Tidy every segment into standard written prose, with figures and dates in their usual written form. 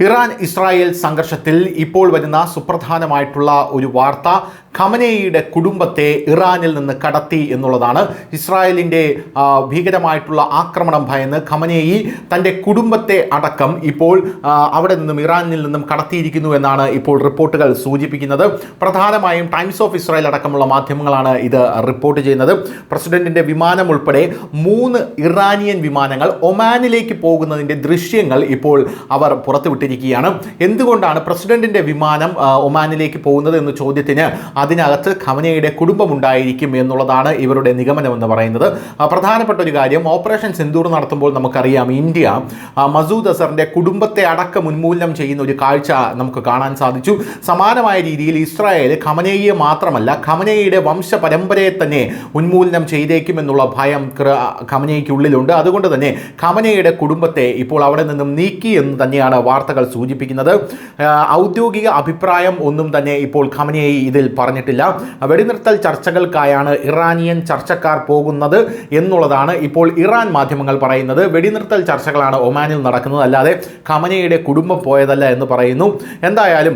Iran Israel സംഘർഷത്തിൽ ഇപ്പോൾ വരുന്ന സുപ്രധാനമായിട്ടുള്ള ഒരു വാർത്ത ഖമനേയിയുടെ കുടുംബത്തെ ഇറാനിൽ നിന്ന് കടത്തി എന്നുള്ളതാണ്. ഇസ്രായേലിൻ്റെ ഭീകരമായിട്ടുള്ള ആക്രമണം ഭയന്ന് ഖമനേയി തൻ്റെ കുടുംബത്തെ അടക്കം ഇപ്പോൾ അവിടെ നിന്നും ഇറാനിൽ നിന്നും കടത്തിയിരിക്കുന്നു എന്നാണ് ഇപ്പോൾ റിപ്പോർട്ടുകൾ സൂചിപ്പിക്കുന്നത്. പ്രധാനമായും ടൈംസ് ഓഫ് ഇസ്രായേൽ അടക്കമുള്ള മാധ്യമങ്ങളാണ് ഇത് റിപ്പോർട്ട് ചെയ്യുന്നത്. പ്രസിഡന്റിൻ്റെ വിമാനം ഉൾപ്പെടെ 3 ഇറാനിയൻ വിമാനങ്ങൾ ഒമാനിലേക്ക് പോകുന്നതിൻ്റെ ദൃശ്യങ്ങൾ ഇപ്പോൾ അവർ പുറത്തുവിട്ടിരിക്കുകയാണ്. എന്തുകൊണ്ടാണ് പ്രസിഡന്റിൻ്റെ വിമാനം ഒമാനിലേക്ക് പോകുന്നത് എന്ന ചോദ്യത്തിന് അതിനകത്ത് ഖമനേയിയുടെ കുടുംബമുണ്ടായിരിക്കും എന്നുള്ളതാണ് ഇവരുടെ നിഗമനം എന്ന് പറയുന്നത്. പ്രധാനപ്പെട്ട ഒരു കാര്യം, ഓപ്പറേഷൻ സിന്ദൂർ നടത്തുമ്പോൾ നമുക്കറിയാം ഇന്ത്യ മസൂദ് അസറിൻ്റെ കുടുംബത്തെ അടക്കം ഉന്മൂലനം ചെയ്യുന്ന ഒരു കാഴ്ച നമുക്ക് കാണാൻ സാധിച്ചു. സമാനമായ രീതിയിൽ ഇസ്രായേൽ ഖമനേയിയെ മാത്രമല്ല ഖമനേയിയുടെ വംശപരമ്പരയെ തന്നെ ഉന്മൂലനം ചെയ്തേക്കുമെന്നുള്ള ഭയം ഖമനേയിക്കുള്ളിലുണ്ട്. അതുകൊണ്ട് തന്നെ ഖമനേയിയുടെ കുടുംബത്തെ ഇപ്പോൾ അവിടെ നിന്നും നീക്കി എന്ന് തന്നെയാണ് വാർത്തകൾ സൂചിപ്പിക്കുന്നത്. ഔദ്യോഗിക അഭിപ്രായം ഒന്നും തന്നെ ഇപ്പോൾ ഖമനേയി ഇതിൽ പറഞ്ഞിട്ടില്ല. വെടിനിർത്തൽ ചർച്ചകൾക്കായാണ് ഇറാനിയൻ ചർച്ചക്കാർ പോകുന്നത് എന്നുള്ളതാണ് ഇപ്പോൾ ഇറാൻ മാധ്യമങ്ങൾ പറയുന്നത്. വെടിനിർത്തൽ ചർച്ചകളാണ് ഒമാനിൽ നടക്കുന്നത്, അല്ലാതെ ഖമനേയിയുടെ കുടുംബം പോയതല്ല എന്ന് പറയുന്നു. എന്തായാലും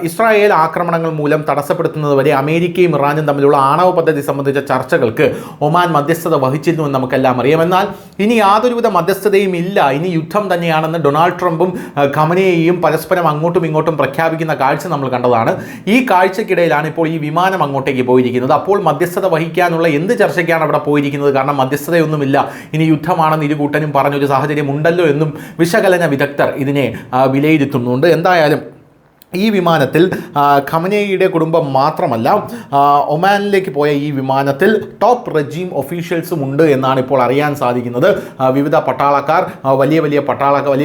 ഇസ്രായേൽ ആക്രമണങ്ങൾ മൂലം തടസ്സപ്പെടുത്തുന്നതുവരെ അമേരിക്കയും ഇറാനും തമ്മിലുള്ള ആണവ പദ്ധതി സംബന്ധിച്ച ചർച്ചകൾക്ക് ഒമാൻ മധ്യസ്ഥത വഹിച്ചിരുന്നു എന്ന് നമുക്കെല്ലാം അറിയാം. എന്നാൽ ഇനി യാതൊരുവിധ മധ്യസ്ഥതയും ഇല്ല, ഇനി യുദ്ധം തന്നെയാണെന്ന് ഡൊണാൾഡ് ട്രംപും ഖമനേയിയും പരസ്പരം അങ്ങോട്ടും ഇങ്ങോട്ടും പ്രഖ്യാപിക്കുന്ന കാഴ്ച നമ്മൾ കണ്ടതാണ്. ഈ കാഴ്ചക്കിടയിലാണ് ഇപ്പോൾ ഈ വിമാനം അങ്ങോട്ടേക്ക് പോയിരിക്കുന്നത്. അപ്പോൾ മധ്യസ്ഥത വഹിക്കാനുള്ള എന്ത് ചർച്ചയ്ക്കാണ് അവിടെ പോയിരിക്കുന്നത്? കാരണം മധ്യസ്ഥതയൊന്നുമില്ല, ഇനി യുദ്ധമാണെന്ന് ഇരുകൂട്ടനും പറഞ്ഞൊരു സാഹചര്യം ഉണ്ടല്ലോ എന്നും വിശകലന വിദഗ്ധർ ഇതിനെ വിലയിരുത്തുന്നുണ്ട്. എന്തായാലും ഈ വിമാനത്തിൽ ഖമനേയിയുടെ കുടുംബം മാത്രമല്ല, ഒമാനിലേക്ക് പോയ ഈ വിമാനത്തിൽ ടോപ്പ് റെജീം ഒഫീഷ്യൽസും ഉണ്ട് എന്നാണ് ഇപ്പോൾ അറിയാൻ സാധിക്കുന്നത്. വിവിധ പട്ടാളക്കാർ, വലിയ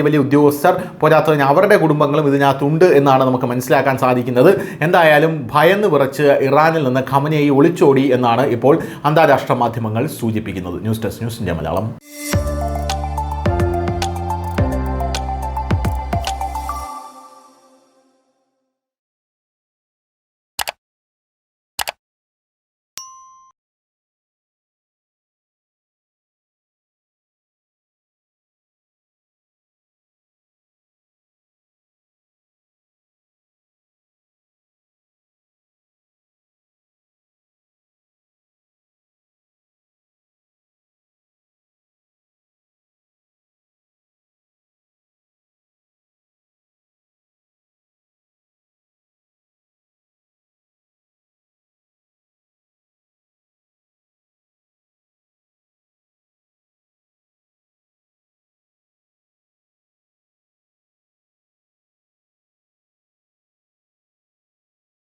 വലിയ ഉദ്യോഗസ്ഥർ, പോരാത്തതിന് അവരുടെ കുടുംബങ്ങളും ഇതിനകത്തുണ്ട് എന്നാണ് നമുക്ക് മനസ്സിലാക്കാൻ സാധിക്കുന്നത്. എന്തായാലും ഭയന്ന് വിറച്ച് ഇറാനിൽ നിന്ന് ഖമനേയി ഒളിച്ചോടി എന്നാണ് ഇപ്പോൾ അന്താരാഷ്ട്ര മാധ്യമങ്ങൾ സൂചിപ്പിക്കുന്നത്. News desk, news India Malayalam.